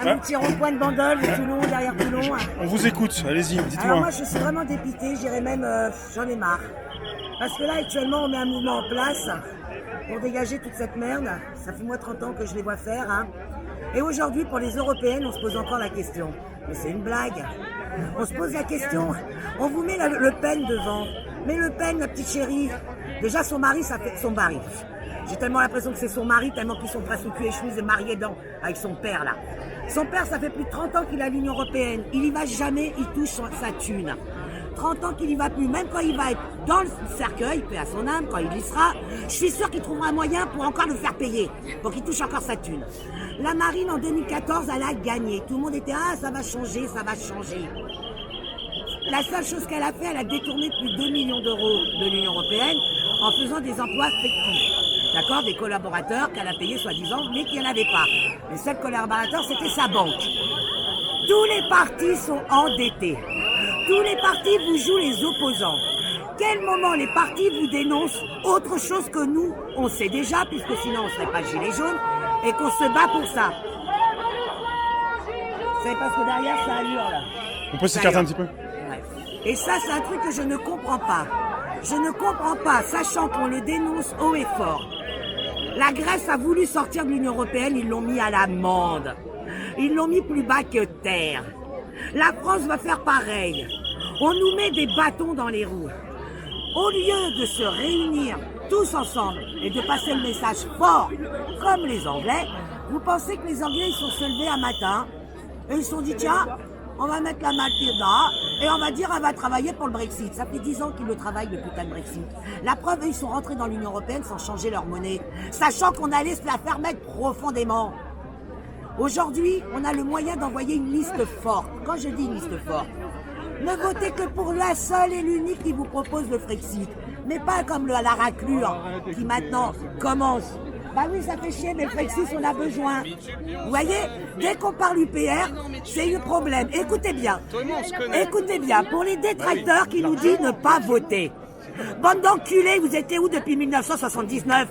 Un petit rond-point de Bandol, de Toulon, derrière Toulon. On vous écoute, allez-y, Alors dites-moi. moi je suis vraiment dépitée, je dirais même j'en ai marre. Parce que là actuellement on met un mouvement en place pour dégager toute cette merde. Ça fait moi 30 ans que je les vois faire. Hein. Et aujourd'hui pour les européennes on se pose encore la question. Mais c'est une blague. On se pose la question, on vous met Le Pen devant. Mais Le Pen, la petite chérie, déjà son mari, ça fait son mari. J'ai tellement l'impression que c'est son mari, tellement qu'ils sont presque cul et chemise et mariés avec son père là. Son père, ça fait plus de 30 ans qu'il est à l'Union Européenne. Il y va jamais, il touche sa thune. 30 ans qu'il y va plus, même quand il va être dans le cercueil, paix à son âme, quand il y sera, je suis sûr qu'il trouvera un moyen pour encore le faire payer, pour qu'il touche encore sa thune. La marine en 2014, elle a gagné. Tout le monde était, ah ça va changer, ça va changer. La seule chose qu'elle a fait, elle a détourné plus de 2 millions d'euros de l'Union Européenne en faisant des emplois fictifs. D'accord, des collaborateurs qu'elle a payés soi-disant, mais qu'il n'y en avait pas. Les seuls collaborateurs, c'était sa banque. Tous les partis sont endettés. Tous les partis vous jouent les opposants. Quel moment les partis vous dénoncent autre chose que nous, on sait déjà, puisque sinon on ne serait pas gilets jaunes, et qu'on se bat pour ça. C'est parce que derrière, ça hurle. On peut s'écarter un petit peu. Ouais. Et ça, c'est un truc que je ne comprends pas. Je ne comprends pas, sachant qu'on le dénonce haut et fort. La Grèce a voulu sortir de l'Union Européenne, ils l'ont mis à l'amende. Ils l'ont mis plus bas que terre. La France va faire pareil. On nous met des bâtons dans les roues. Au lieu de se réunir tous ensemble et de passer le message fort, comme les Anglais, vous pensez que les Anglais ils sont se levés un matin et ils se sont dit tiens, on va mettre la Matilda et on va dire elle va travailler pour le Brexit. Ça fait 10 ans qu'ils le travaillent, le putain de Brexit. La preuve, ils sont rentrés dans l'Union Européenne sans changer leur monnaie, sachant qu'on allait se la faire mettre profondément. Aujourd'hui, on a le moyen d'envoyer une liste forte. Quand je dis une liste forte, ne votez que pour la seule et l'unique qui vous propose le Brexit. Mais pas comme la raclure qui maintenant commence. Bah oui, ça fait chier, mais le Brexit, on a besoin. Vous voyez, dès qu'on parle UPR, c'est le problème. Écoutez bien, pour les détracteurs qui nous disent ne pas voter. Bande d'enculés, vous étiez où depuis 1979?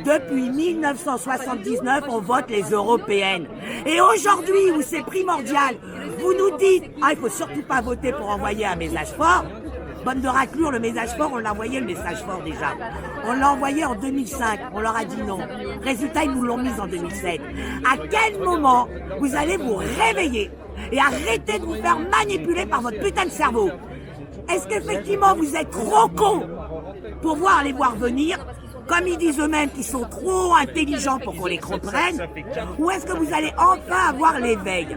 Depuis 1979, on vote les européennes. Et aujourd'hui, où c'est primordial, vous nous dites « Ah, il faut surtout pas voter pour envoyer un message fort ». Bande de raclure, le message fort, on l'a envoyé le message fort déjà. On l'a envoyé en 2005, on leur a dit non. Résultat, ils nous l'ont mis en 2007. À quel moment vous allez vous réveiller et arrêter de vous faire manipuler par votre putain de cerveau? Est-ce qu'effectivement vous êtes trop cons pour les voir venir, comme ils disent eux-mêmes qu'ils sont trop intelligents pour qu'on les comprenne, ou est-ce que vous allez enfin avoir l'éveil?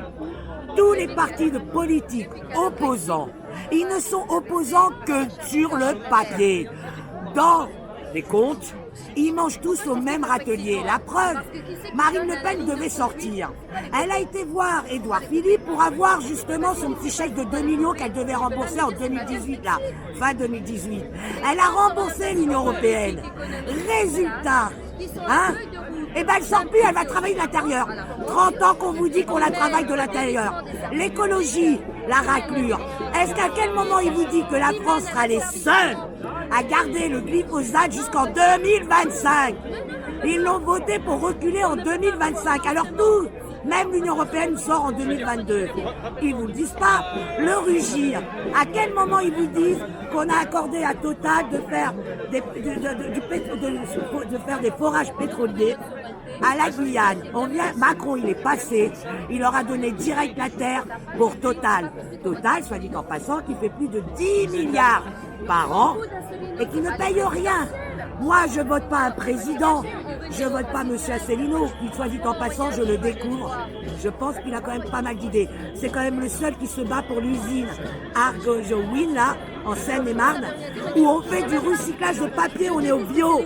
Tous les partis de politique opposants, ils ne sont opposants que sur le papier. Dans les comptes, ils mangent tous au même râtelier. La preuve, Marine Le Pen devait sortir. Elle a été voir Édouard Philippe pour avoir justement son petit chèque de 2 millions qu'elle devait rembourser en 2018, là, fin 2018. Elle a remboursé l'Union Européenne. Résultat, eh ben elle sort plus, elle va travailler de l'intérieur. 30 ans qu'on vous dit qu'on la travaille de l'intérieur. L'écologie, la raclure. Est-ce qu'à quel moment il vous dit que la France sera les seuls à garder le glyphosate jusqu'en 2025? Ils l'ont voté pour reculer en 2025. Alors tout, même l'Union Européenne sort en 2022. Ils vous le disent pas. Le rugir. À quel moment ils vous disent qu'on a accordé à Total de faire des forages pétroliers à la Guyane? Macron, il est passé. Il leur a donné direct la terre pour Total. Total, soit dit en passant, qui fait plus de 10 milliards par an et qui ne paye rien. Moi, je vote pas un président, je vote pas M. Asselineau, qui, soit dit en passant, je le découvre. Je pense qu'il a quand même pas mal d'idées. C'est quand même le seul qui se bat pour l'usine Argojo-Win, là, en Seine-et-Marne, où on fait du recyclage de papier, on est au bio.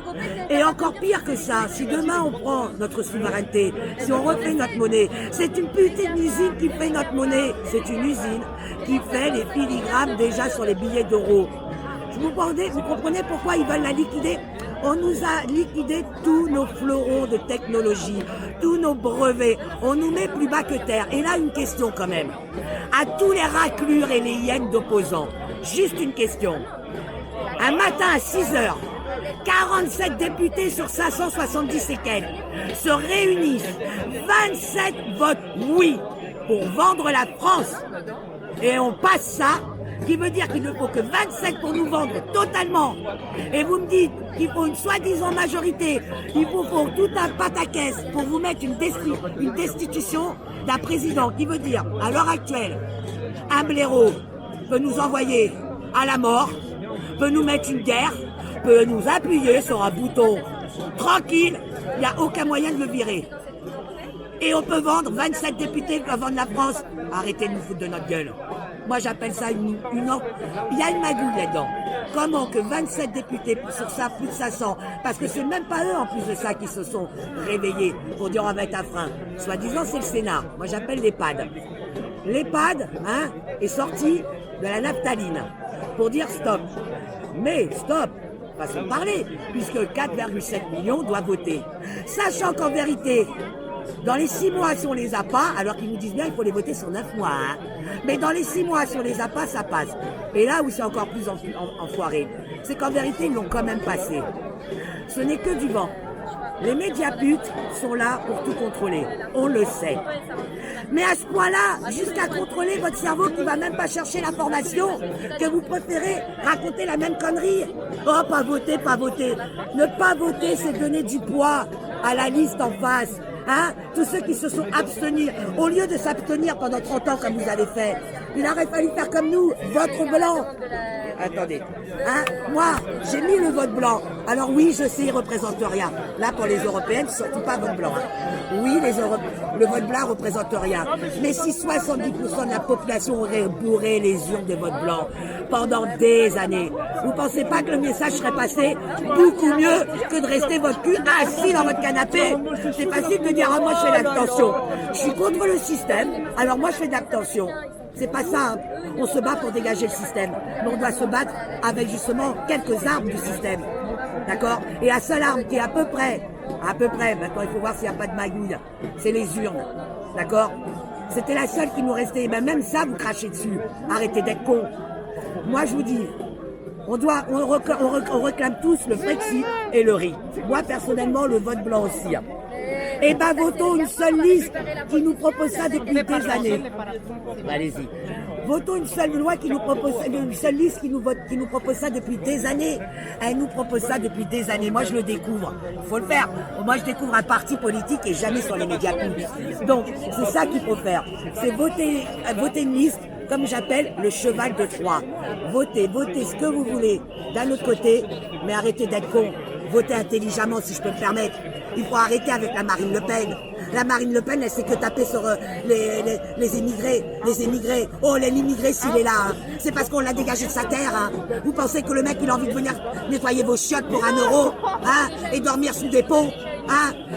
Et encore pire que ça, si demain on prend notre souveraineté, si on refait notre monnaie, c'est une putain d'usine qui fait notre monnaie. C'est une usine qui fait les filigrammes déjà sur les billets d'euros. Vous comprenez pourquoi ils veulent la liquider? On nous a liquidé tous nos fleurons de technologie, tous nos brevets. On nous met plus bas que terre. Et là, une question quand même. À tous les raclures et les hyènes d'opposants, juste une question. Un matin à 6h, 47 députés sur 570 et quelques se réunissent. 27 votent oui. pour vendre la France. Et on passe ça, qui veut dire qu'il ne faut que 27 pour nous vendre totalement. Et vous me dites qu'il faut une soi-disant majorité, il faut tout un pataquès pour vous mettre une destitution d'un président, qui veut dire, à l'heure actuelle, un blaireau peut nous envoyer à la mort, peut nous mettre une guerre, peut nous appuyer sur un bouton tranquille, il n'y a aucun moyen de le virer. Et on peut vendre 27 députés qui peuvent vendre la France. Arrêtez de nous foutre de notre gueule. Moi j'appelle ça une il y a une magouille là-dedans. Comment que 27 députés sur ça, plus de 500, parce que c'est même pas eux en plus de ça qui se sont réveillés pour dire on va mettre un frein. Soi-disant c'est le Sénat. Moi j'appelle l'EHPAD. L'EHPAD est sorti de la naphtaline pour dire stop. Mais stop, façon de parler, puisque 4,7 millions doivent voter. Sachant qu'en vérité, dans les 6 mois, si on les a pas, alors qu'ils nous disent bien qu'il faut les voter sur 9 mois, mais dans les 6 mois, si on les a pas, ça passe. Et là où c'est encore plus enfoiré, c'est qu'en vérité, ils l'ont quand même passé. Ce n'est que du vent. Les médiaputes sont là pour tout contrôler, on le sait. Mais à ce point-là, jusqu'à contrôler votre cerveau qui va même pas chercher l'information, que vous préférez raconter la même connerie. Oh, pas voter, pas voter. Ne pas voter, c'est donner du poids à la liste en face. Tous ceux qui se sont abstenus, au lieu de s'abstenir pendant 30 ans comme vous avez fait, il aurait fallu faire comme nous, vote blanc. Attendez, moi, j'ai mis le vote blanc. Alors oui, je sais, il ne représente rien. Là, pour les Européennes, surtout pas vote blanc. Oui, le vote blanc ne représente rien. Mais si 70% de la population aurait bourré les urnes de vote blanc pendant des années, vous ne pensez pas que le message serait passé beaucoup mieux que de rester votre cul assis dans votre canapé? C'est facile de dire, moi je fais l'abstention. Je suis contre le système, alors moi je fais de l'abstention. C'est pas ça, on se bat pour dégager le système, mais on doit se battre avec justement quelques armes du système, d'accord? Et la seule arme qui est à peu près, maintenant il faut voir s'il n'y a pas de magouille, c'est les urnes, d'accord? C'était la seule qui nous restait, ben même ça vous crachez dessus, arrêtez d'être cons. Moi je vous dis, on réclame tous le Frexit et le riz. Moi personnellement le vote blanc aussi. Eh ben, votons une seule liste qui nous propose ça depuis des années. Allez-y. Votons une seule loi qui nous propose, une seule liste qui nous propose ça depuis des années. Elle nous propose ça depuis des années. Moi, je le découvre. Il faut le faire. Moi, je découvre un parti politique et jamais sur les médias publics. Donc, c'est ça qu'il faut faire. C'est voter une liste, comme j'appelle le cheval de Troie. Votez ce que vous voulez. D'un autre côté, mais arrêtez d'être con. Votez intelligemment, si je peux me permettre. Il faut arrêter avec la Marine Le Pen. La Marine Le Pen, elle sait que taper sur les immigrés. Les immigrés. Oh, l'immigré, s'il est là, c'est parce qu'on l'a dégagé de sa terre. Vous pensez que le mec, il a envie de venir nettoyer vos chiottes pour 1 euro, et dormir sous des ponts,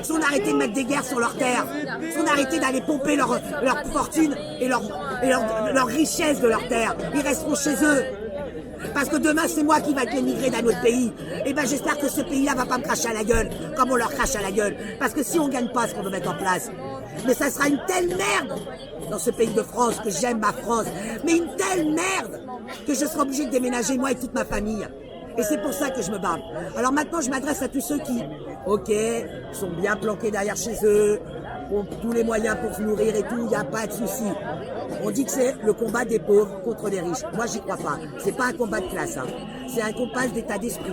Si on arrêtait de mettre des guerres sur leur terre, si on arrêtait d'aller pomper leur fortune et leur richesse de leur terre, ils resteront chez eux. Parce que demain, c'est moi qui va être l'émigré d'un autre pays. Et ben, j'espère que ce pays-là va pas me cracher à la gueule, comme on leur crache à la gueule. Parce que si on gagne pas ce qu'on veut mettre en place, mais ça sera une telle merde dans ce pays de France, que j'aime ma France, mais une telle merde que je serai obligé de déménager, moi et toute ma famille. Et c'est pour ça que je me bats. Alors maintenant, je m'adresse à tous ceux qui, sont bien planqués derrière chez eux, ont tous les moyens pour se nourrir et tout, il n'y a pas de souci. On dit que c'est le combat des pauvres contre les riches. Moi, j'y crois pas. C'est pas un combat de classe. C'est un combat d'état d'esprit.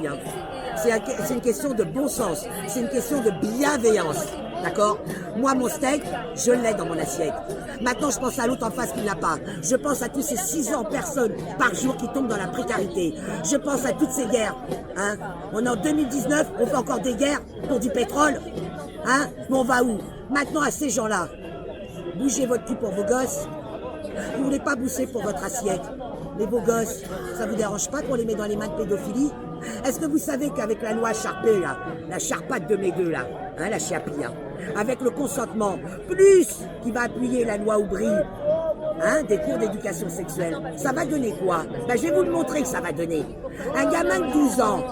C'est une question de bon sens. C'est une question de bienveillance. D'accord? Moi, mon steak, je l'ai dans mon assiette. Maintenant, je pense à l'autre en face qui ne l'a pas. Je pense à tous ces 600 personnes par jour qui tombent dans la précarité. Je pense à toutes ces guerres. On est en 2019, on fait encore des guerres pour du pétrole. Mais on va où? Maintenant, à ces gens-là, bougez votre cul pour vos gosses. Vous voulez pas bousser pour votre assiette. Mais vos gosses, ça vous dérange pas qu'on les met dans les mains de pédophilie? Est-ce que vous savez qu'avec la loi Charpé, là, la charpate de mes deux, là, la Chiapi, avec le consentement, plus qui va appuyer la loi Aubry, des cours d'éducation sexuelle, ça va donner quoi? Je vais vous le montrer que ça va donner. Un gamin de 12 ans,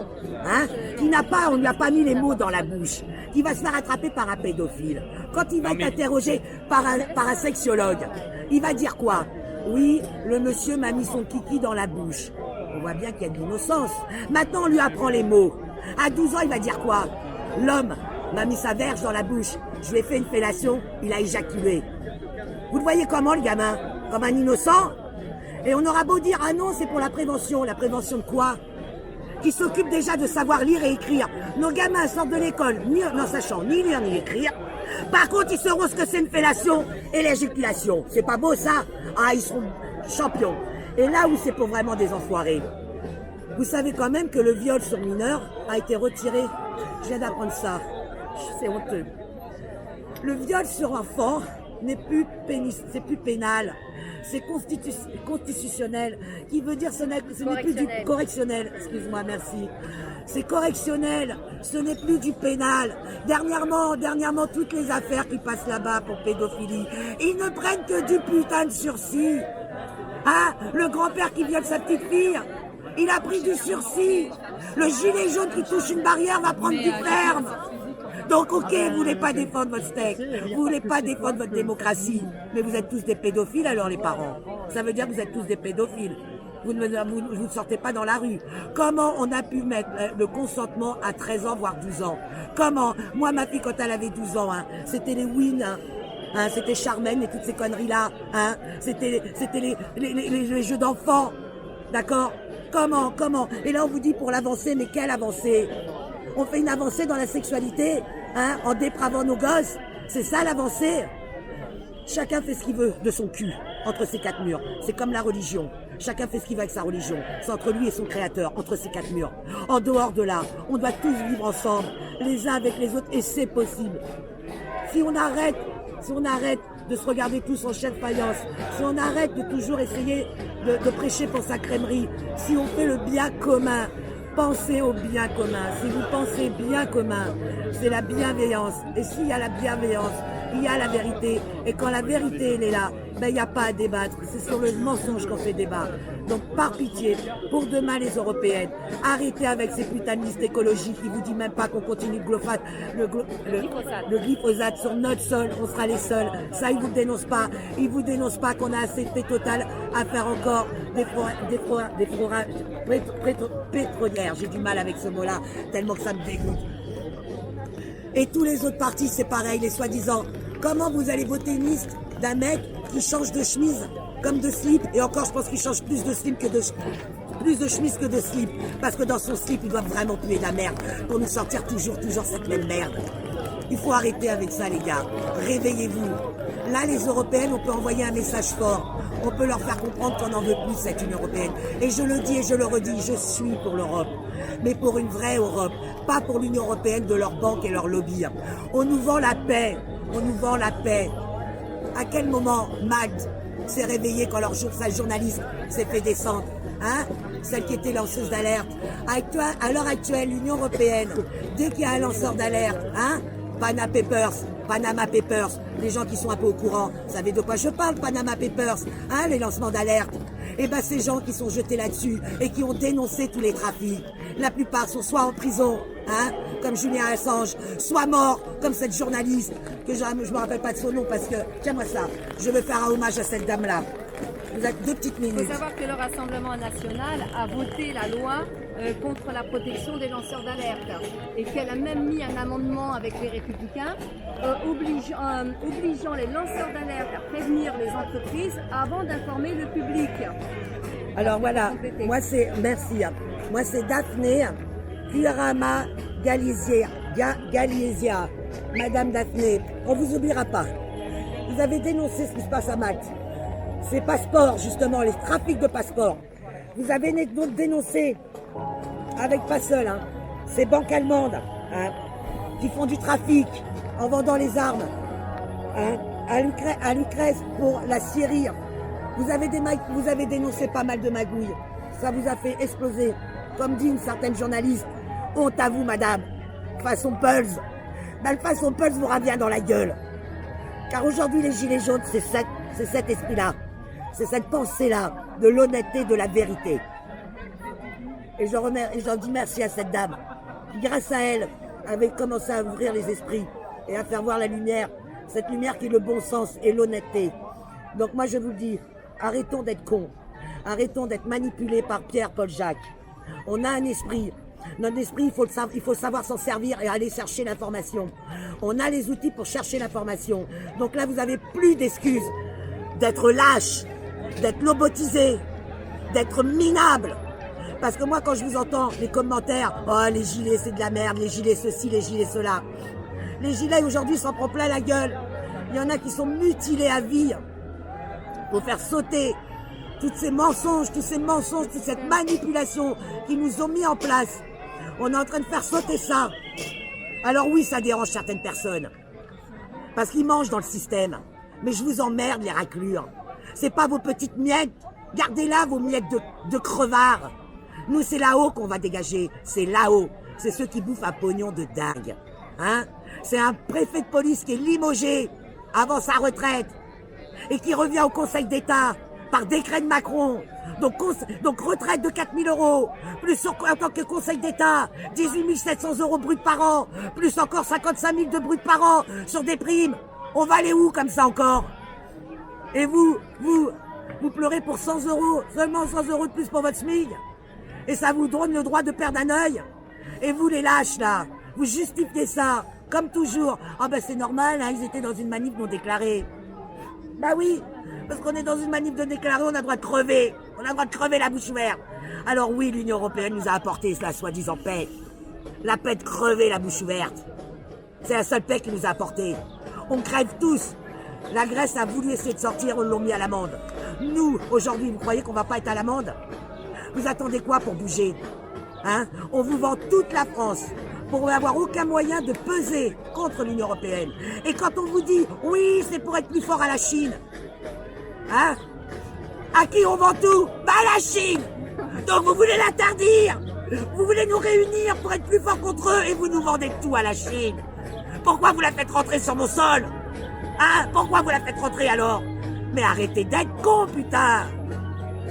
qui n'a pas, on lui a pas mis les mots dans la bouche, qui va se faire attraper par un pédophile. Quand il va être interrogé par un sexologue, il va dire quoi? Oui, le monsieur m'a mis son kiki dans la bouche. On voit bien qu'il y a de l'innocence. Maintenant, on lui apprend les mots. À 12 ans, il va dire quoi? L'homme m'a mis sa verge dans la bouche. Je lui ai fait une fellation, il a éjaculé. Vous le voyez comment, le gamin? Comme un innocent? Et on aura beau dire, ah non, c'est pour la prévention. La prévention de quoi? Qui s'occupe déjà de savoir lire et écrire. Nos gamins sortent de l'école n'en sachant ni lire ni écrire. Par contre, ils sauront ce que c'est une fellation et l'éjaculation. C'est pas beau, ça? Ah, ils seront champions. Et là où c'est pour vraiment des enfoirés, vous savez quand même que le viol sur mineur a été retiré. Je viens d'apprendre ça. C'est honteux. Le viol sur enfant n'est plus c'est plus pénal. C'est constitutionnel, qui veut dire ce n'est plus du correctionnel. Excuse-moi, merci. C'est correctionnel, ce n'est plus du pénal. Dernièrement, toutes les affaires qui passent là-bas pour pédophilie, ils ne prennent que du putain de sursis. Hein? Le grand-père qui viole sa petite fille, il a pris du sursis. Le gilet jaune qui touche une barrière va prendre du ferme. Donc ok, vous voulez pas défendre votre steak, vous voulez pas défendre votre démocratie, mais vous êtes tous des pédophiles alors les parents. Ça veut dire que vous êtes tous des pédophiles. Vous ne sortez pas dans la rue. Comment on a pu mettre le consentement à 13 ans, voire 12 ans? Comment? Moi, ma fille, quand elle avait 12 ans, hein, c'était les wins, hein, c'était Charmaine et toutes ces conneries-là. Hein, c'était les jeux d'enfants. D'accord? Comment? Et là, on vous dit pour l'avancée, mais quelle avancée? On fait une avancée dans la sexualité, hein, en dépravant nos gosses. C'est ça l'avancée. Chacun fait ce qu'il veut de son cul, entre ces quatre murs. C'est comme la religion. Chacun fait ce qu'il veut avec sa religion. C'est entre lui et son créateur, entre ces quatre murs. En dehors de là, on doit tous vivre ensemble, les uns avec les autres, et c'est possible. Si on arrête de se regarder tous en chef faïence, si on arrête de toujours essayer de prêcher pour sa crèmerie, si on fait le bien commun, pensez au bien commun. Si vous pensez bien commun, c'est la bienveillance. Et s'il y a la bienveillance, il y a la vérité. Et quand la vérité elle est là, ben il n'y a pas à débattre. C'est sur le mensonge qu'on fait débat. Donc par pitié, pour demain les Européennes, arrêtez avec ces putains de listes écologiques qui vous disent même pas qu'on continue le glyphosate sur notre sol, on sera les seuls. Ça ils vous dénoncent pas. Ils vous dénoncent pas qu'on a assez de Total à faire encore des forages pétrolières. J'ai du mal avec ce mot-là, tellement que ça me dégoûte. Et tous les autres partis, c'est pareil, les soi-disant. Comment vous allez voter une liste d'un mec qui change de chemise comme de slip? Et encore, je pense qu'il change plus de chemise que de slip. Parce que dans son slip, il doit vraiment puer de la merde pour nous sortir toujours cette même merde. Il faut arrêter avec ça, les gars. Réveillez-vous. Là, les Européennes, on peut envoyer un message fort. On peut leur faire comprendre qu'on n'en veut plus, cette Union Européenne. Et je le dis et je le redis, je suis pour l'Europe. Mais pour une vraie Europe. Pas pour l'Union Européenne de leurs banques et leurs lobbies. On nous vend la paix. On nous vend la paix. À quel moment Magd s'est réveillée quand sa journaliste s'est fait descendre? Hein? Celle qui était lanceuse d'alerte. À l'heure actuelle, l'Union Européenne, dès qu'il y a un lanceur d'alerte, hein? Panama Papers, les gens qui sont un peu au courant, vous savez de quoi je parle, Panama Papers, hein, les lancements d'alerte. Et ben ces gens qui sont jetés là-dessus et qui ont dénoncé tous les trafics, la plupart sont soit en prison, hein, comme Julian Assange, soit morts, comme cette journaliste, que je me rappelle pas de son nom parce que, tiens-moi ça, je veux faire un hommage à cette dame-là. Vous avez 2 petites minutes. Il faut savoir que le Rassemblement national a voté la loi contre la protection des lanceurs d'alerte et qu'elle a même mis un amendement avec les Républicains obligeant les lanceurs d'alerte à prévenir les entreprises avant d'informer le public. Alors voilà, moi c'est Daphné Kurama Galizia, Madame Daphné, on vous oubliera pas. Vous avez dénoncé ce qui se passe à Malte. Ces passeports, justement, les trafics de passeports. Vous avez dénoncé, avec pas seul, hein, ces banques allemandes, hein, qui font du trafic en vendant les armes, hein, à l'Ukraine pour la Syrie. Vous avez dénoncé pas mal de magouilles. Ça vous a fait exploser. Comme dit une certaine journaliste, honte à vous, madame, façon Pulse. Ben, le façon Pulse vous revient dans la gueule. Car aujourd'hui, les gilets jaunes, c'est cet esprit-là. C'est cette pensée-là, de l'honnêteté, de la vérité. Et j'en dis merci à cette dame, qui grâce à elle, avait commencé à ouvrir les esprits et à faire voir la lumière, cette lumière qui est le bon sens et l'honnêteté. Donc moi je vous dis, arrêtons d'être cons, arrêtons d'être manipulés par Pierre, Paul, Jacques. On a un esprit. Notre esprit, il faut savoir s'en servir et aller chercher l'information. On a les outils pour chercher l'information. Donc là, vous n'avez plus d'excuses. d'être lâche, d'être lobotisé, d'être minable. Parce que moi, quand je vous entends les commentaires, oh les gilets c'est de la merde, les gilets ceci, les gilets cela. Les gilets aujourd'hui s'en prend plein la gueule. Il y en a qui sont mutilés à vie pour faire sauter tous ces mensonges, toute cette manipulation qu'ils nous ont mis en place. On est en train de faire sauter ça. Alors oui, ça dérange certaines personnes. Parce qu'ils mangent dans le système. Mais je vous emmerde, les raclures. C'est pas vos petites miettes. Gardez-là, vos miettes de crevards. Nous, c'est là-haut qu'on va dégager. C'est là-haut. C'est ceux qui bouffent un pognon de dingue. Hein? C'est un préfet de police qui est limogé avant sa retraite et qui revient au Conseil d'État par décret de Macron. Donc retraite de 4 000 €, plus en tant que Conseil d'État, 18 700 € bruts par an, plus encore 55 000 de bruts par an sur des primes. On va aller où comme ça encore? Et vous pleurez pour 100 €, seulement 100 € de plus pour votre SMIC. Et ça vous donne le droit de perdre un œil. Et vous les lâches là, vous justifiez ça, comme toujours. Ah ben c'est normal, hein, ils étaient dans une manif non déclarée. Bah oui, parce qu'on est dans une manif non déclarée, on a le droit de crever. On a le droit de crever la bouche ouverte. Alors oui, l'Union Européenne nous a apporté la soi-disant paix. La paix de crever la bouche ouverte. C'est la seule paix qu'il nous a apportée. On crève tous. La Grèce a voulu essayer de sortir, on l'a mis à l'amende. Nous, aujourd'hui, vous croyez qu'on va pas être à l'amende? Vous attendez quoi pour bouger? Hein? On vous vend toute la France pour n'avoir aucun moyen de peser contre l'Union Européenne. Et quand on vous dit, oui, c'est pour être plus fort à la Chine, hein? À qui on vend tout? Bah à la Chine! Donc vous voulez l'interdire! Vous voulez nous réunir pour être plus fort contre eux et vous nous vendez tout à la Chine! Pourquoi vous la faites rentrer sur mon sol? Hein? Pourquoi vous la faites rentrer alors? Mais arrêtez d'être con, putain!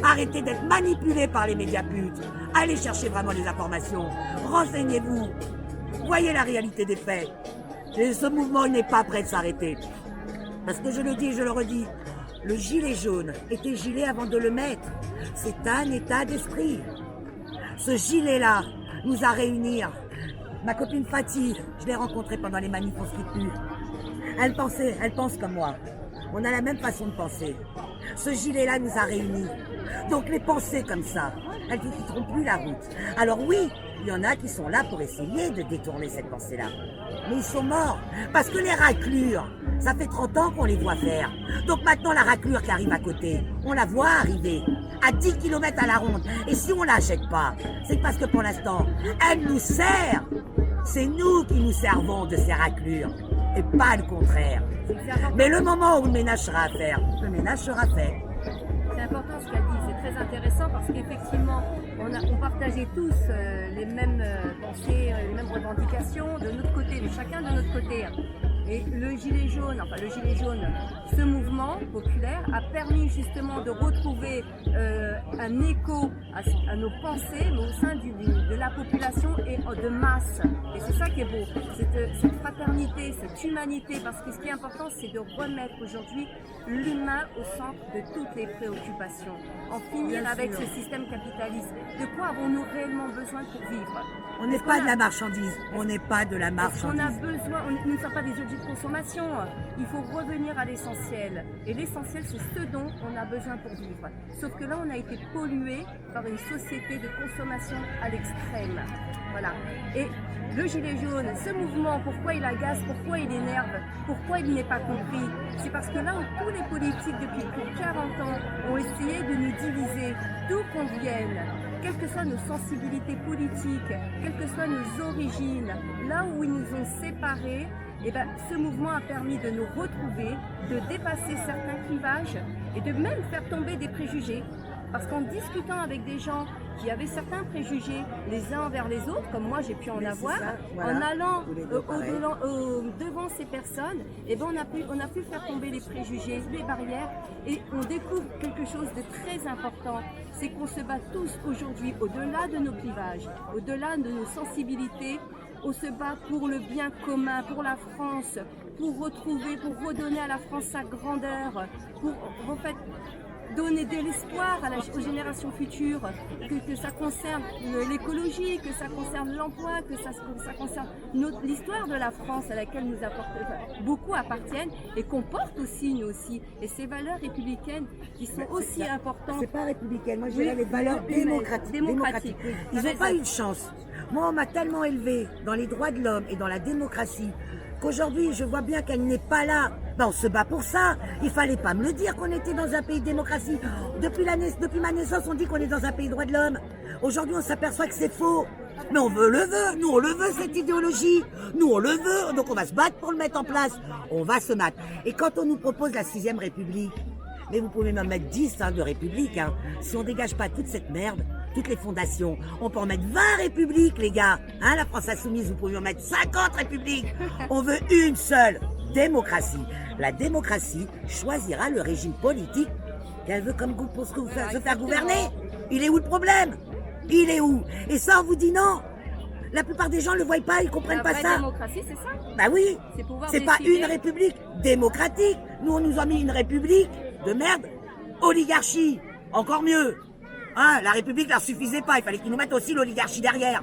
Arrêtez d'être manipulés par les médias putes. Allez chercher vraiment les informations. Renseignez-vous. Voyez la réalité des faits. Et ce mouvement n'est pas prêt de s'arrêter. Parce que je le dis et je le redis, le gilet jaune était gilet avant de le mettre. C'est un état d'esprit. Ce gilet-là nous a réunis. Ma copine Fatih, je l'ai rencontrée pendant les manifs en slip. Elle pense comme moi. On a la même façon de penser. Ce gilet-là nous a réunis. Donc les pensées comme ça, elles ne quitteront plus la route. Alors oui, il y en a qui sont là pour essayer de détourner cette pensée-là. Mais ils sont morts. Parce que les raclures, ça fait 30 ans qu'on les voit faire. Donc maintenant la raclure qui arrive à côté, on la voit arriver à 10 km à la ronde. Et si on la jette pas, c'est parce que pour l'instant, elle nous sert. C'est nous qui nous servons de ces raclures. Et pas le contraire. Mais le moment où le ménage sera à faire, le ménage sera fait. C'est important ce qu'elle dit, c'est très intéressant parce qu'effectivement, on partageait tous les mêmes pensées, les mêmes revendications de notre côté, de chacun de notre côté. Et le gilet jaune, ce mouvement populaire a permis justement de retrouver un écho à nos pensées, mais au sein de la population et de masse. Et c'est ça qui est beau, cette fraternité, cette humanité, parce que ce qui est important, c'est de remettre aujourd'hui l'humain au centre de toutes les préoccupations. En finir avec ce système capitaliste. De quoi avons-nous réellement besoin pour vivre? On n'est pas de la marchandise. On n'est pas de la marchandise. On a besoin, nous ne sommes pas des objets de consommation. Il faut revenir à l'essentiel. Et l'essentiel, c'est ce dont on a besoin pour vivre. Sauf que là, on a été pollué par une société de consommation à l'extrême. Voilà. Et le gilet jaune, ce mouvement, pourquoi il agace, pourquoi il énerve, pourquoi il n'est pas compris? C'est parce que là où tous les politiques depuis plus de 40 ans ont essayé de nous diviser, d'où qu'on vienne, quelles que soient nos sensibilités politiques, quelles que soient nos origines, là où ils nous ont séparés, eh ben, ce mouvement a permis de nous retrouver, de dépasser certains clivages et de même faire tomber des préjugés. Parce qu'en discutant avec des gens qui avaient certains préjugés les uns envers les autres, comme moi j'ai pu en avoir, ça, voilà. En allant devant ces personnes, eh ben on a pu faire tomber les préjugés, les barrières, et on découvre quelque chose de très important, c'est qu'on se bat tous aujourd'hui au-delà de nos clivages, au-delà de nos sensibilités, on se bat pour le bien commun, pour la France, pour retrouver, pour redonner à la France sa grandeur, pour en fait donner de l'espoir aux générations futures, que ça concerne l'écologie, que ça concerne l'emploi, que ça concerne l'histoire de la France à laquelle beaucoup appartiennent et qu'on porte aussi, nous aussi. Et ces valeurs républicaines qui sont aussi importantes. C'est pas républicaine, moi je dirais les valeurs démocratiques. Oui, Ils n'ont pas eu de chance. Moi, on m'a tellement élevé dans les droits de l'homme et dans la démocratie qu'aujourd'hui, je vois bien qu'elle n'est pas là. Ben, on se bat pour ça. Il fallait pas me le dire qu'on était dans un pays de démocratie. Depuis ma naissance, on dit qu'on est dans un pays de droits de l'homme. Aujourd'hui, on s'aperçoit que c'est faux. Mais on veut. Nous, on le veut, cette idéologie. Nous, on le veut. Donc, on va se battre pour le mettre en place. On va se battre. Et quand on nous propose la 6e République, mais vous pouvez m'en mettre 10 de République, hein. Si on dégage pas toute cette merde, toutes les fondations, on peut en mettre 20 républiques, les gars. Hein, la France Insoumise, vous pouvez en mettre 50 républiques. On veut une seule démocratie. La démocratie choisira le régime politique qu'elle veut comme goût pour se faire gouverner. Il est où le problème? Il est où? Et ça, on vous dit non. La plupart des gens ne le voient pas, ils comprennent pas ça. La démocratie, c'est ça? Bah oui. C'est pas décider. une république démocratique. Nous, on nous a mis une république de merde, oligarchie. Encore mieux. Hein, la République leur suffisait pas, il fallait qu'ils nous mettent aussi l'oligarchie derrière.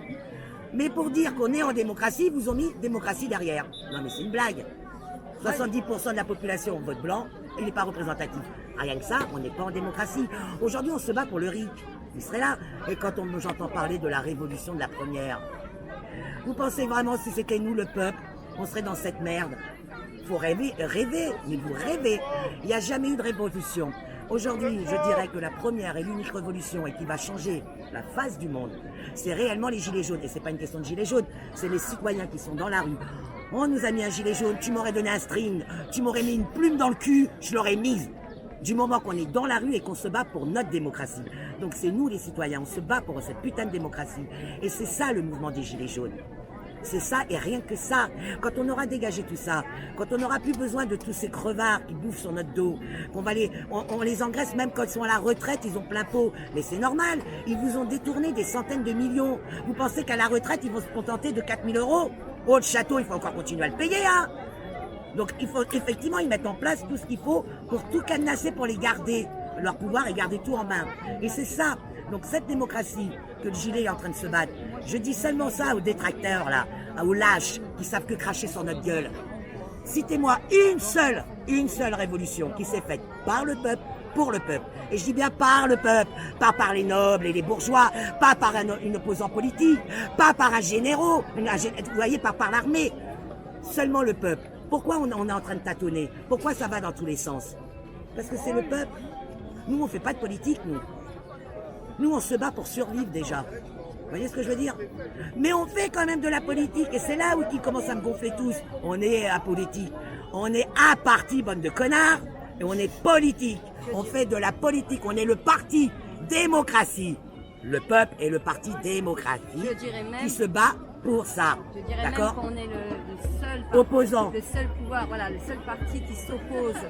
Mais pour dire qu'on est en démocratie, ils vous ont mis démocratie derrière. Non mais c'est une blague. 70% de la population vote blanc, il n'est pas représentatif. Rien que ça, on n'est pas en démocratie. Aujourd'hui, on se bat pour le RIC. Il serait là. Et quand j'entends parler de la révolution de la première, vous pensez vraiment si c'était nous le peuple, on serait dans cette merde? Faut rêver, mais vous rêvez. Il n'y a jamais eu de révolution. Aujourd'hui, je dirais que la première et l'unique révolution et qui va changer la face du monde, c'est réellement les gilets jaunes. Et c'est pas une question de gilets jaunes, c'est les citoyens qui sont dans la rue. On nous a mis un gilet jaune, tu m'aurais donné un string, tu m'aurais mis une plume dans le cul, je l'aurais mise. Du moment qu'on est dans la rue et qu'on se bat pour notre démocratie. Donc c'est nous les citoyens, on se bat pour cette putain de démocratie. Et c'est ça le mouvement des gilets jaunes. C'est ça et rien que ça. Quand on aura dégagé tout ça, quand on n'aura plus besoin de tous ces crevards qui bouffent sur notre dos, on les engraisse même quand ils sont à la retraite, ils ont plein pot. Mais c'est normal, ils vous ont détourné des centaines de millions. Vous pensez qu'à la retraite, ils vont se contenter de 4 000 €? Oh, le château, il faut encore continuer à le payer, hein. Donc il faut effectivement, ils mettent en place tout ce qu'il faut pour tout cadenasser, pour les garder, leur pouvoir et garder tout en main. Et c'est ça. Donc cette démocratie que le gilet est en train de se battre, je dis seulement ça aux détracteurs là, aux lâches qui savent que cracher sur notre gueule. Citez-moi une seule révolution qui s'est faite par le peuple, pour le peuple. Et je dis bien par le peuple, pas par les nobles et les bourgeois, pas par un opposant politique, pas par un généraux, vous voyez, pas par l'armée. Seulement le peuple. Pourquoi on est en train de tâtonner? Pourquoi ça va dans tous les sens? Parce que c'est le peuple. Nous, on fait pas de politique, nous. Nous, on se bat pour survivre déjà. Vous voyez ce que je veux dire? Mais on fait quand même de la politique et c'est là où ils commencent à me gonfler tous. On est apolitique. On est à parti, bande de connards, et on est politique. On fait de la politique. On est le parti démocratie. Le peuple est le parti démocratie qui se bat pour ça. Je dirais même qu'on est le seul opposant. Le seul pouvoir, voilà, le seul parti qui s'oppose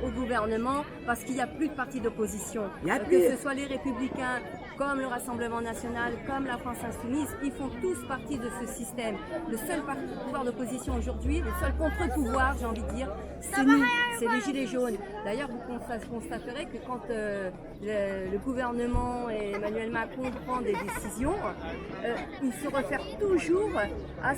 au gouvernement parce qu'il n'y a plus de parti d'opposition. Que ce soit les Républicains, comme le Rassemblement National, comme la France Insoumise, ils font tous partie de ce système. Le seul pouvoir d'opposition aujourd'hui, le seul contre-pouvoir, j'ai envie de dire, c'est nous, c'est les Gilets jaunes. D'ailleurs, vous constaterez que quand le gouvernement et Emmanuel Macron prend des décisions, il se réfère toujours à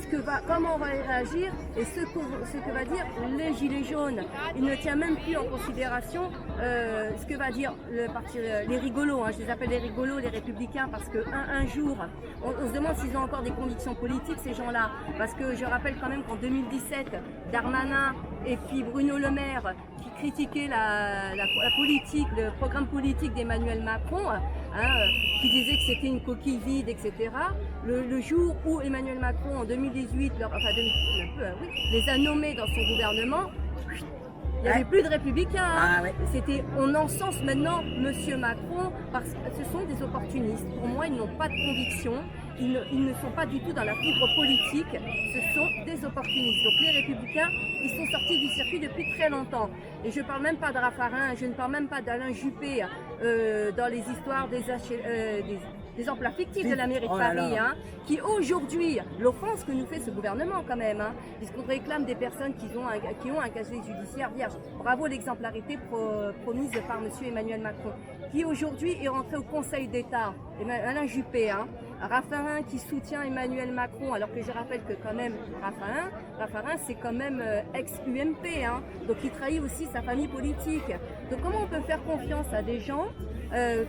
comment on va réagir et ce que va dire les Gilets jaunes. Il ne tient même plus en considération ce que va dire le parti, les rigolos, hein, je les appelle les rigolos, les républicains, parce qu'un jour, on se demande s'ils ont encore des convictions politiques, ces gens-là. Parce que je rappelle quand même qu'en 2017, Darmanin et puis Bruno Le Maire, qui critiquaient la politique, le programme politique d'Emmanuel Macron, qui disait que c'était une coquille vide, etc. Le jour où Emmanuel Macron, en 2018, les a nommés dans son gouvernement, il n'y avait plus de républicains. On encense maintenant Monsieur Macron parce que ce sont des opportunistes. Pour moi, ils n'ont pas de conviction. Ils ne sont pas du tout dans la fibre politique. Ce sont des opportunistes. Donc les républicains, ils sont sortis du circuit depuis très longtemps. Et je ne parle même pas de Raffarin, je ne parle même pas d'Alain Juppé dans les histoires des emplois fictifs de la mairie de Oh là Paris, là. hein, qui aujourd'hui, l'offense que nous fait ce gouvernement quand même, hein, puisqu'on réclame des personnes qui ont un casier judiciaire vierge. Bravo l'exemplarité promise par M. Emmanuel Macron, qui aujourd'hui est rentré au Conseil d'État, Alain Juppé, hein, Raffarin qui soutient Emmanuel Macron, alors que je rappelle que quand même Raffarin c'est quand même ex-UMP, hein, donc il trahit aussi sa famille politique. Donc comment on peut faire confiance à des gens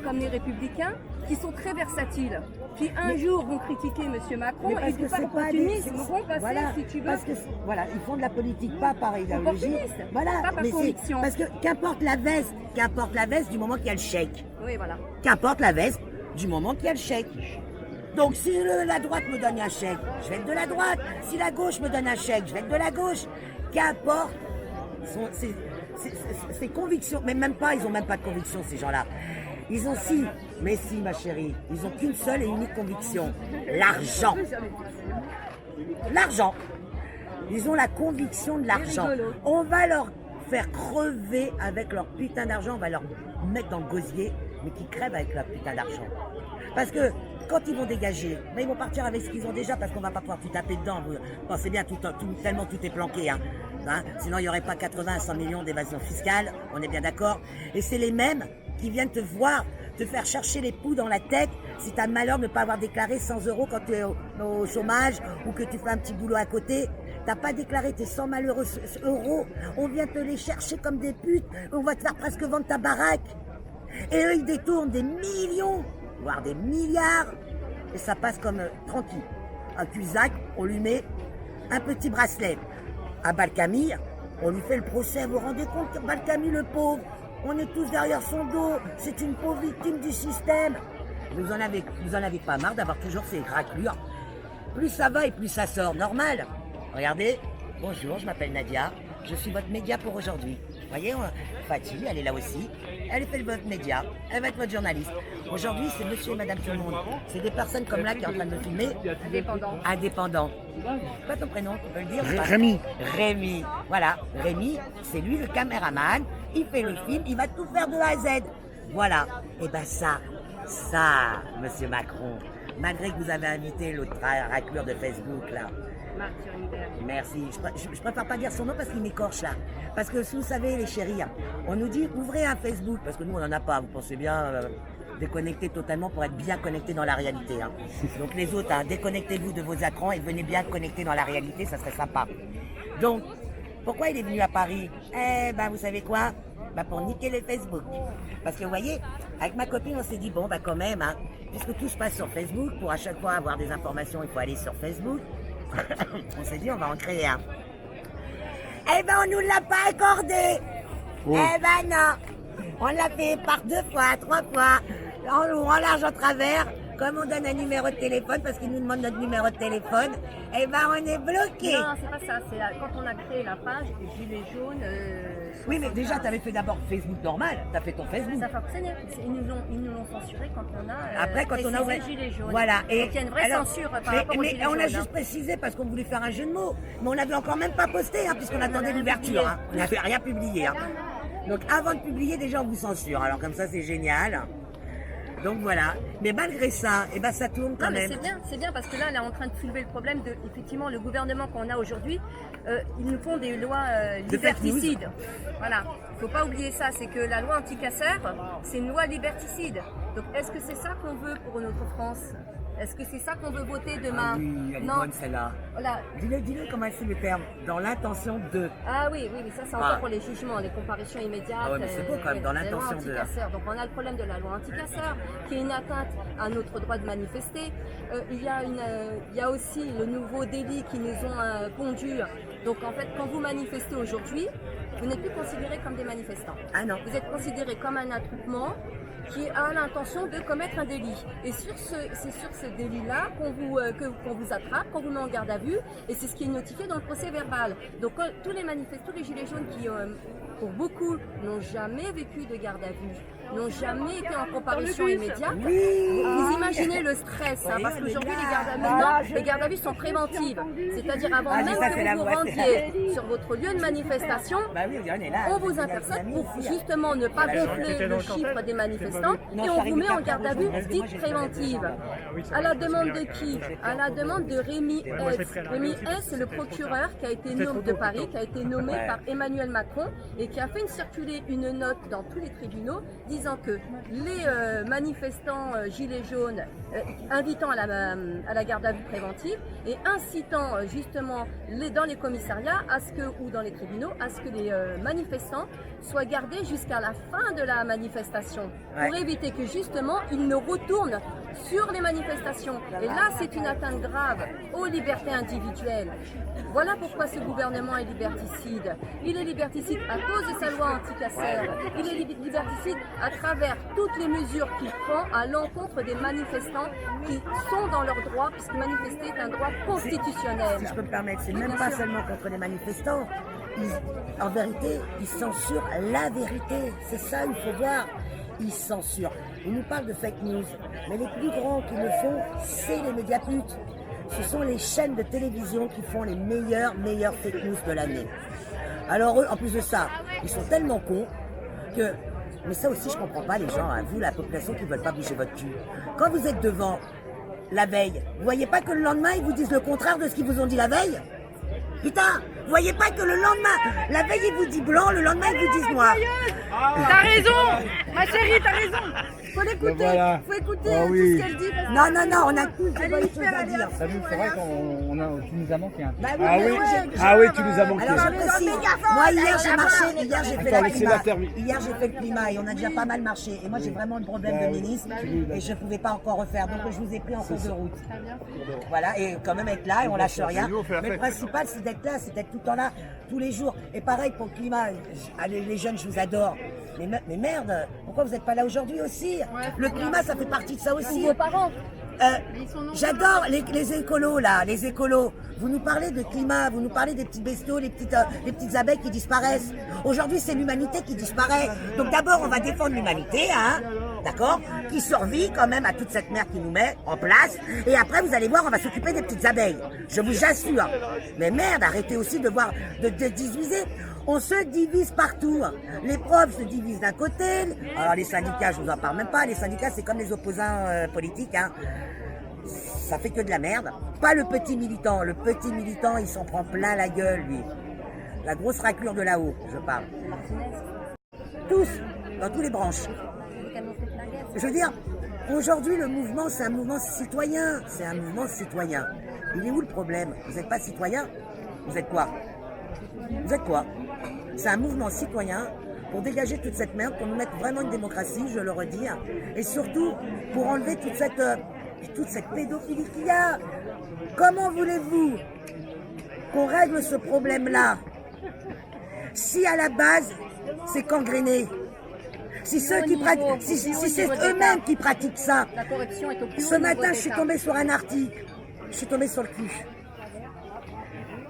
comme les Républicains qui sont très versatiles, qui un jour vont critiquer M. Macron et du pas l'opportunisme, vont passer voilà, si tu veux. parce que voilà, ils font de la politique pas par idéologie, Opportuniste, voilà, pas par mais conviction. parce que qu'importe la veste du moment qu'il y a le chèque. Oui, voilà. Qu'importe la veste du moment qu'il y a le chèque. Donc si la droite me donne un chèque, je vais être de la droite. Si la gauche me donne un chèque, je vais être de la gauche. Qu'importe ses convictions, mais même pas, ils ont même pas de conviction ces gens-là. Ils ont mais si ma chérie, ils ont qu'une seule et unique conviction, l'argent. L'argent. Ils ont la conviction de l'argent. On va leur faire crever avec leur putain d'argent, on va leur mettre dans le gosier, mais qui crèvent avec leur putain d'argent. Parce que quand ils vont dégager, mais ils vont partir avec ce qu'ils ont déjà parce qu'on va pas pouvoir tout taper dedans. Vous pensez bien, tellement tout est planqué. Hein. Sinon, il n'y aurait pas 80 à 100 millions d'évasion fiscale, on est bien d'accord. Et c'est les mêmes qui viennent te voir, te faire chercher les poux dans la tête si tu as le malheur de ne pas avoir déclaré 100 € quand tu es au chômage ou que tu fais un petit boulot à côté. T'as pas déclaré tes 100 malheureux euros. On vient te les chercher comme des putes. On va te faire presque vendre ta baraque. Et eux, ils détournent des millions, voire des milliards. Et ça passe comme tranquille. Un Cusack, on lui met un petit bracelet. À Balkany, on lui fait le procès. Vous vous rendez compte, Balkany le pauvre, on est tous derrière son dos. C'est une pauvre victime du système. Vous en avez pas marre d'avoir toujours ces raclures. Plus ça va et plus ça sort. Normal. Regardez, bonjour, je m'appelle Nadia. Je suis votre média pour aujourd'hui. Vous voyez, Fatih, elle est là aussi. Elle fait votre média. Elle va être votre journaliste. Aujourd'hui, c'est monsieur et madame tout le monde. C'est des personnes comme là qui sont en train de me filmer. Indépendant. C'est quoi ton prénom? Tu peux le dire? Rémi. Rémi. Voilà. Rémi, c'est lui le caméraman. Il fait le film. Il va tout faire de A à Z. Voilà. Et ben ça, monsieur Macron, malgré que vous avez invité l'autre raclure de Facebook là. Merci. Je préfère pas dire son nom parce qu'il m'écorche là. Parce que si vous savez les chéris, on nous dit ouvrez un Facebook parce que nous on n'en a pas. Vous pensez bien déconnecter totalement pour être bien connecté dans la réalité. Hein. Donc les autres, déconnectez-vous de vos écrans et venez bien connecter dans la réalité, ça serait sympa. Donc pourquoi il est venu à Paris? Eh ben vous savez quoi? Pour niquer les Facebook. Parce que vous voyez, avec ma copine on s'est dit bon quand même, puisque tout se passe sur Facebook, pour à chaque fois avoir des informations il faut aller sur Facebook. On s'est dit on va en créer un. Eh ben on nous l'a pas accordé. Oh. Eh ben non. On l'a fait par 2 fois, 3 fois. On rend l'argent travers. Comme on donne un numéro de téléphone parce qu'ils nous demandent notre numéro de téléphone, eh ben on est bloqué. Non, c'est pas ça. C'est quand on a créé la page Gilets jaunes. Oui, mais déjà, tu avais fait d'abord Facebook normal. Tu as fait ton Facebook. Ça fonctionnait. Ils nous l'ont censuré quand on a. Après, quand on a ouvert Gilets jaunes. Voilà. Et donc, il y a une vraie censure par rapport aux Gilets on jaunes. a juste précisé parce qu'on voulait faire un jeu de mots. Mais on n'avait encore même pas posté, puisqu'on attendait l'ouverture. On n'avait rien publié. Donc avant de publier, déjà, on vous censure. Alors comme ça, c'est génial. Donc voilà, mais malgré ça, ça tourne quand même. C'est bien parce que là, elle est en train de soulever le problème de, effectivement, le gouvernement qu'on a aujourd'hui, ils nous font des lois liberticides. Voilà, il ne faut pas oublier ça, c'est que la loi anti-casseurs, c'est une loi liberticide. Donc est-ce que c'est ça qu'on veut pour notre France? Est-ce que c'est ça qu'on veut voter demain? Oui, elle est bonne celle-là. Voilà. Dis-le comment c'est le terme. Dans l'intention de. Ah oui, ça c'est encore pour les jugements, les comparutions immédiates. Ah ouais, mais c'est beau quand même, dans l'intention de. Donc on a le problème de la loi anti-casseurs, qui est une atteinte à notre droit de manifester. Il y a aussi le nouveau délit qui nous ont pondu. Donc en fait, quand vous manifestez aujourd'hui, vous n'êtes plus considérés comme des manifestants. Ah non. Vous êtes considérés comme un attroupement qui a l'intention de commettre un délit. Et c'est sur ce délit-là qu'on vous attrape, qu'on vous met en garde à vue, et c'est ce qui est notifié dans le procès verbal. Donc tous les gilets jaunes pour beaucoup, n'ont jamais vécu de garde à vue, n'ont jamais été en comparution immédiate. Vous imaginez le stress, hein, parce qu'aujourd'hui les gardes à vue sont préventives. C'est-à-dire avant même que vous vous rendiez sur votre lieu de manifestation, on vous intercepte pour justement ne pas gonfler le chiffre des manifestants et on vous met en garde à vue dite préventive. À la demande de qui? À la demande de Rémi Hess. Rémi Hess, c'est le procureur qui a été nommé de Paris, qui a été nommé par Emmanuel Macron et qui a fait circuler une note dans tous les tribunaux disant que les manifestants gilets jaunes invitant à la garde à vue préventive et incitant justement dans les commissariats ou dans les tribunaux à ce que les manifestants soient gardés jusqu'à la fin de la manifestation pour éviter que justement ils ne retournent sur les manifestations. Et là, c'est une atteinte grave aux libertés individuelles. Voilà pourquoi ce gouvernement est liberticide. Il est liberticide à cause de sa loi anti-casseurs. Il est liberticide à travers toutes les mesures qu'il prend à l'encontre des manifestants qui sont dans leurs droits, puisque manifester est un droit constitutionnel. Si je peux me permettre, c'est même pas seulement contre les manifestants. En vérité, ils censurent la vérité. C'est ça, il faut voir. Ils censurent. Ils nous parlent de fake news. Mais les plus grands qui le font, c'est les médias putes. Ce sont les chaînes de télévision qui font les meilleures fake news de l'année. Alors eux, en plus de ça, ils sont tellement cons que... Mais ça aussi, je comprends pas les gens, hein, vous, la population qui veulent pas bouger votre cul. Quand vous êtes devant la veille, vous voyez pas que le lendemain, ils vous disent le contraire de ce qu'ils vous ont dit la veille? Putain, vous voyez pas que le lendemain, la veille il vous dit blanc, le lendemain ils vous disent noir. T'as raison, ma chérie, t'as raison. Faut l'écouter, Voilà. faut écouter Ah tout oui. ce qu'elle dit. Non, on a toutes Elle les est bonnes choses hyper à dire. T'as vu, c'est vrai tu nous as manqué un peu. Bah Ah mais oui, moi, tu nous as manqué. Alors je précise, moi hier j'ai marché, hier j'ai fait Attends, le laissez-la climat. terminer. Hier j'ai fait le climat et on a déjà pas mal marché. Et moi j'ai vraiment le problème de ministre et je pouvais pas encore refaire. Donc je vous ai pris en cours de route. Voilà, et quand même être là et on lâche rien. Mais le principal c'est d'être là, c'est d'être tout le temps là, tous les jours. Et pareil pour le climat, allez les jeunes je vous adore. Mais merde, pourquoi vous n'êtes pas là aujourd'hui aussi? Le climat ça fait partie de ça aussi. Vos parents. J'adore les écolos là, les écolos. Vous nous parlez de climat, vous nous parlez des petits bestiaux, les petites abeilles qui disparaissent. Aujourd'hui, c'est l'humanité qui disparaît. Donc d'abord, on va défendre l'humanité, hein, d'accord, qui survit quand même à toute cette merde qui nous met en place. Et après, vous allez voir, on va s'occuper des petites abeilles. Je vous assure. Mais merde, arrêtez aussi de voir, de diviser. On se divise partout. Les profs se divisent d'un côté. Alors les syndicats, je vous en parle même pas. Les syndicats, c'est comme les opposants politiques, hein. Ça fait que de la merde. Pas le petit militant. Le petit militant, il s'en prend plein la gueule, lui. La grosse raclure de là-haut, je parle. Tous, dans toutes les branches. Je veux dire, aujourd'hui, le mouvement, c'est un mouvement citoyen. C'est un mouvement citoyen. Il est où le problème? Vous n'êtes pas citoyen? Vous êtes quoi? Vous êtes quoi? C'est un mouvement citoyen pour dégager toute cette merde, pour nous mettre vraiment une démocratie, je le redis, et surtout pour enlever toute cette pédophilie qu'il y a. Comment voulez-vous qu'on règle ce problème-là si à la base c'est gangréné? Si ceux qui pratiquent, si c'est eux-mêmes qui pratiquent ça. La corruption est au plus haut Ce matin, niveau je suis d'État. tombée sur un article. Je suis tombée sur le cul.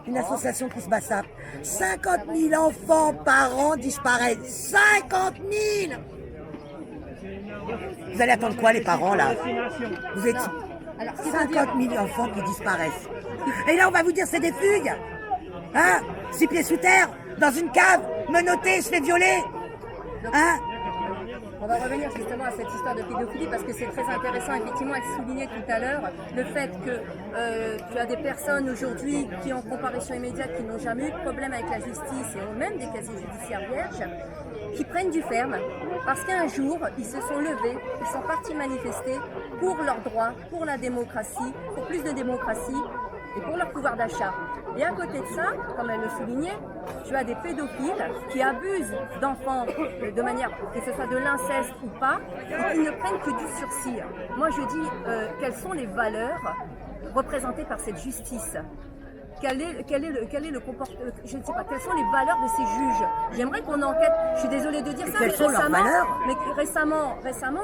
Une association qui se bat ça. 50 000 enfants par an disparaissent. 50 000! Vous allez attendre quoi, les parents, là? Vous êtes 50 000 enfants qui disparaissent. Et là, on va vous dire, c'est des fugues. Hein? 6 pieds sous terre, dans une cave, menotté, se fait violer. Hein? On va revenir justement à cette histoire de pédophilie parce que c'est très intéressant effectivement à souligner tout à l'heure le fait que tu as des personnes aujourd'hui qui en comparution immédiate qui n'ont jamais eu de problème avec la justice et ont même des casiers judiciaires vierges qui prennent du ferme parce qu'un jour ils se sont levés, ils sont partis manifester pour leurs droits, pour la démocratie, pour plus de démocratie et pour leur pouvoir d'achat. Et à côté de ça, comme elle le soulignait, tu as des pédophiles qui abusent d'enfants de manière que ce soit de l'inceste ou pas, et qui ne prennent que du sursis. Moi je dis, quelles sont les valeurs représentées par cette justice? Quel est le comportement, je ne sais pas, quelles sont les valeurs de ces juges? J'aimerais qu'on enquête, je suis désolée de dire ça, quelles sont leurs valeurs? mais récemment,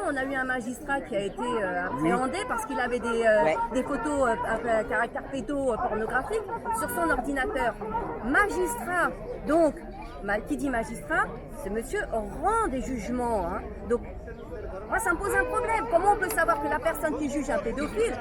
on a eu un magistrat qui a été appréhendé parce qu'il avait des photos à caractère pédopornographique sur son ordinateur. Magistrat, donc, qui dit magistrat, ce monsieur rend des jugements. Hein. Donc, moi, ça me pose un problème. Comment on peut savoir que la personne qui juge un pédophile,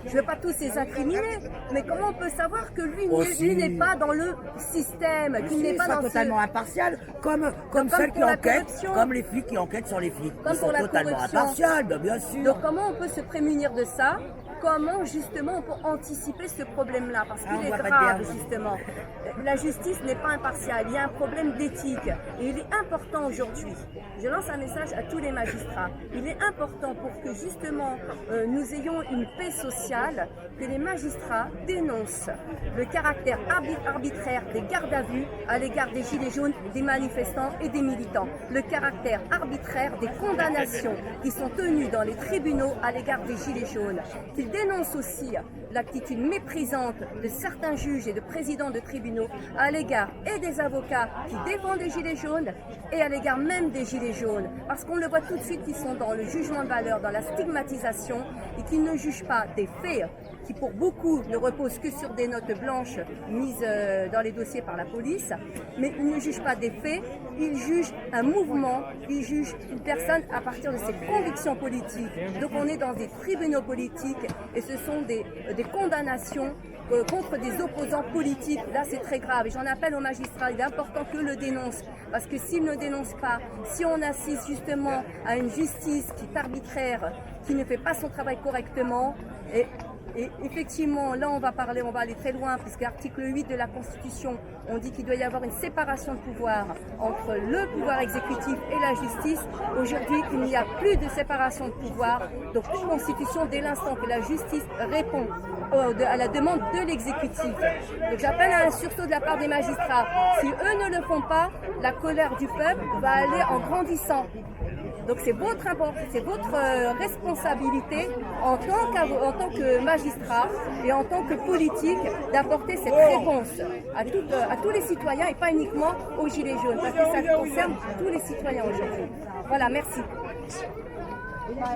je ne veux pas tous les incriminer, mais comment on peut savoir que lui n'est pas dans le système, qu'il n'est pas dans totalement impartial, comme celles qui enquêtent, comme les flics qui enquêtent sur les flics. Comme Ils sont pour la totalement corruption. impartials, bien sûr. Donc comment on peut se prémunir de ça? Comment justement on peut anticiper ce problème-là? Parce qu'il est grave justement. La justice n'est pas impartiale, il y a un problème d'éthique. Et il est important aujourd'hui, je lance un message à tous les magistrats, il est important pour que justement nous ayons une paix sociale, que les magistrats dénoncent le caractère arbitraire des gardes à vue à l'égard des gilets jaunes, des manifestants et des militants. Le caractère arbitraire des condamnations qui sont tenues dans les tribunaux à l'égard des gilets jaunes. Qu'ils dénoncent aussi l'attitude méprisante de certains juges et de présidents de tribunaux à l'égard et des avocats qui défendent les gilets jaunes et à l'égard même des gilets jaunes. Parce qu'on le voit tout de suite qu'ils sont dans le jugement de valeur, dans la stigmatisation et qu'ils ne jugent pas des faits qui pour beaucoup ne reposent que sur des notes blanches mises dans les dossiers par la police, mais ils ne jugent pas des faits, ils jugent un mouvement, ils jugent une personne à partir de ses convictions politiques. Donc on est dans des tribunaux politiques et ce sont des condamnations contre des opposants politiques. Là c'est très grave et j'en appelle aux magistrats, il est important que le dénoncent parce que s'ils ne dénoncent pas, si on assiste justement à une justice qui est arbitraire, qui ne fait pas son travail correctement, et effectivement, là on va aller très loin, puisque l'article 8 de la Constitution, on dit qu'il doit y avoir une séparation de pouvoir entre le pouvoir exécutif et la justice. Aujourd'hui, il n'y a plus de séparation de pouvoir. Donc, une Constitution, dès l'instant que la justice répond à la demande de l'exécutif. Donc, j'appelle à un sursaut de la part des magistrats. Si eux ne le font pas, la colère du peuple va aller en grandissant. Donc c'est votre responsabilité en tant que magistrat et en tant que politique d'apporter cette réponse à tous les citoyens et pas uniquement aux gilets jaunes, parce que ça concerne tous les citoyens aujourd'hui. Voilà, merci.